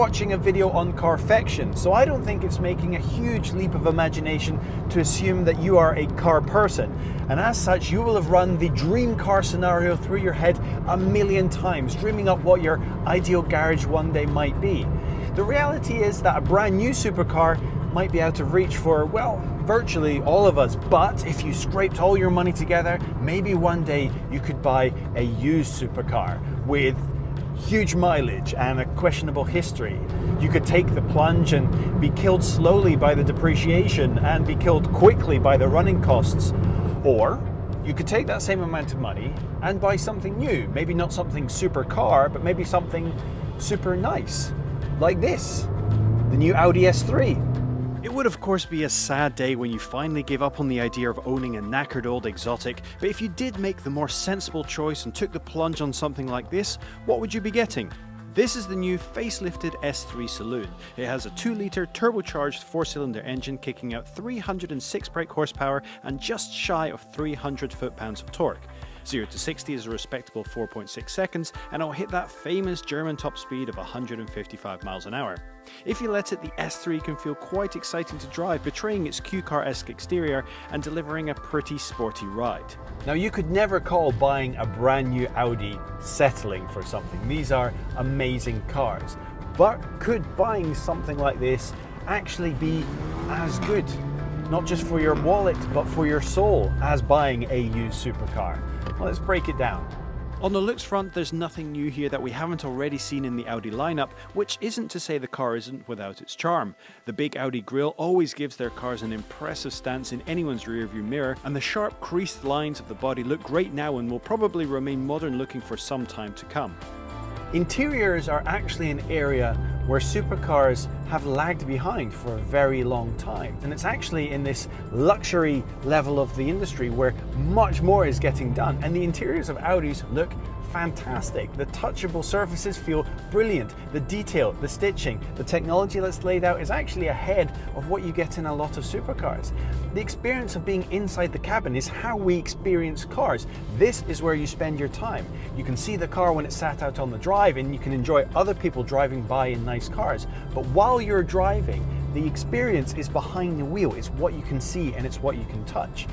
watching a video on Carfection, so I don't think it's making a huge leap of imagination to assume that you are a car person. And as such, you will have run the dream car scenario through your head a million times, dreaming up what your ideal garage one day might be. The reality is that a brand new supercar might be out of reach for, well, virtually all of us. But if you scraped all your money together, maybe one day you could buy a used supercar with huge mileage and a questionable history. You could take the plunge and be killed slowly by the depreciation and be killed quickly by the running costs. Or you could take that same amount of money and buy something new. Maybe not something supercar, but maybe something super nice, like this, the new Audi S3. It would of course be a sad day when you finally gave up on the idea of owning a knackered old exotic, but if you did make the more sensible choice and took the plunge on something like this, what would you be getting? This is the new facelifted S3 Saloon. It has a 2-litre turbocharged 4-cylinder engine kicking out 306 brake horsepower and just shy of 300 foot-pounds of torque. 0 to 60 is a respectable 4.6 seconds, and it'll hit that famous German top speed of 155 miles an hour. If you let it, the S3 can feel quite exciting to drive, betraying its Q-car-esque exterior and delivering a pretty sporty ride. Now, you could never call buying a brand new Audi settling for something. These are amazing cars. But could buying something like this actually be as good, not just for your wallet, but for your soul, as buying a used supercar? Well, let's break it down. On the looks front, there's nothing new here that we haven't already seen in the Audi lineup, which isn't to say the car isn't without its charm. The big Audi grille always gives their cars an impressive stance in anyone's rearview mirror, and the sharp creased lines of the body look great now and will probably remain modern looking for some time to come. Interiors are actually an area where supercars have lagged behind for a very long time. And it's actually in this luxury level of the industry where much more is getting done. And the interiors of Audis look fantastic. The touchable surfaces feel brilliant. The detail, the stitching, the technology that's laid out is actually ahead of what you get in a lot of supercars. The experience of being inside the cabin is how we experience cars. This is where you spend your time. You can see the car when it's sat out on the drive, and you can enjoy other people driving by in nice cars. But while you're driving, the experience is behind the wheel. It's what you can see and it's what you can touch.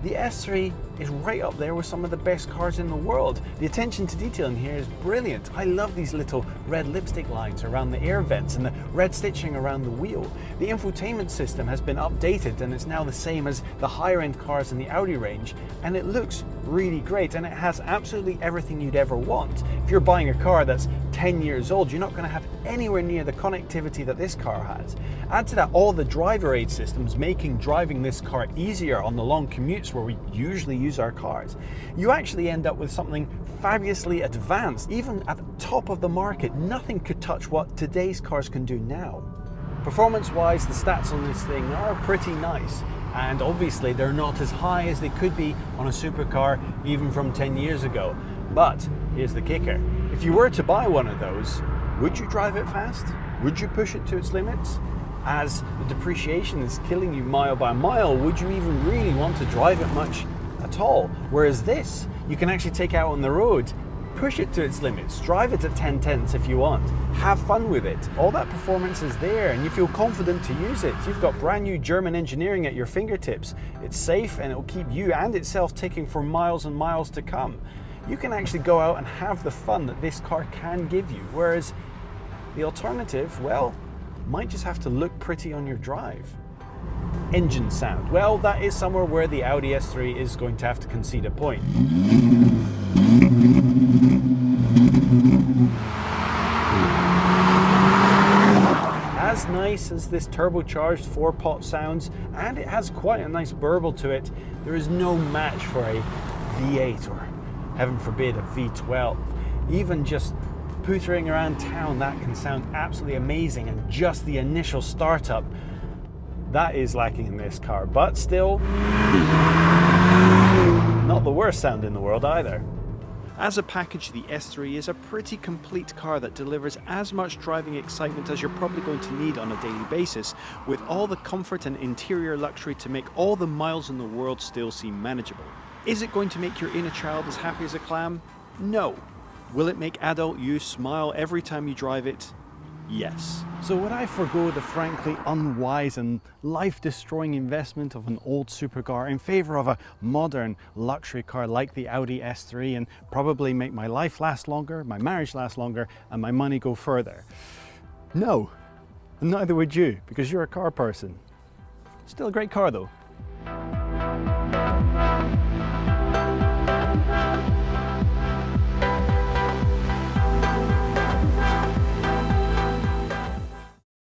The S3 is right up there with some of the best cars in the world. The attention to detail in here is brilliant. I love these little red lipstick lines around the air vents and the red stitching around the wheel. The infotainment system has been updated and it's now the same as the higher end cars in the Audi range, and it looks really great, and it has absolutely everything you'd ever want. If you're buying a car that's 10 years old, you're not going to have anywhere near the connectivity that this car has. Add to that all the driver aid systems making driving this car easier on the long commutes where we usually use our cars. You actually end up with something fabulously advanced. Even at the top of the market, nothing could touch what today's cars can do now. Performance-wise, the stats on this thing are pretty nice, and obviously they're not as high as they could be on a supercar even from 10 years ago. But here's the kicker. If you were to buy one of those, would you drive it fast? Would you push it to its limits? As the depreciation is killing you mile by mile, would you even really want to drive it much at all? Whereas this, you can actually take out on the road, push it to its limits, drive it at 10/10 if you want, have fun with it. All that performance is there and you feel confident to use it. You've got brand new German engineering at your fingertips. It's safe and it'll keep you and itself ticking for miles and miles to come. You can actually go out and have the fun that this car can give you, whereas the alternative, well, might just have to look pretty on your drive. Engine sound. Well, that is somewhere where the Audi S3 is going to have to concede a point. As nice as this turbocharged 4-pot sounds, and it has quite a nice burble to it, there is no match for a V8 or, heaven forbid, a V12. Even just pootering around town, that can sound absolutely amazing, and just the initial startup, that is lacking in this car, but still not the worst sound in the world either. As a package, the S3 is a pretty complete car that delivers as much driving excitement as you're probably going to need on a daily basis, with all the comfort and interior luxury to make all the miles in the world still seem manageable. Is it going to make your inner child as happy as a clam? No. Will it make adult you smile every time you drive it? Yes. So would I forgo the frankly unwise and life-destroying investment of an old supercar in favor of a modern luxury car like the Audi S3 and probably make my life last longer, my marriage last longer, and my money go further? No, and neither would you, because you're a car person. Still a great car though.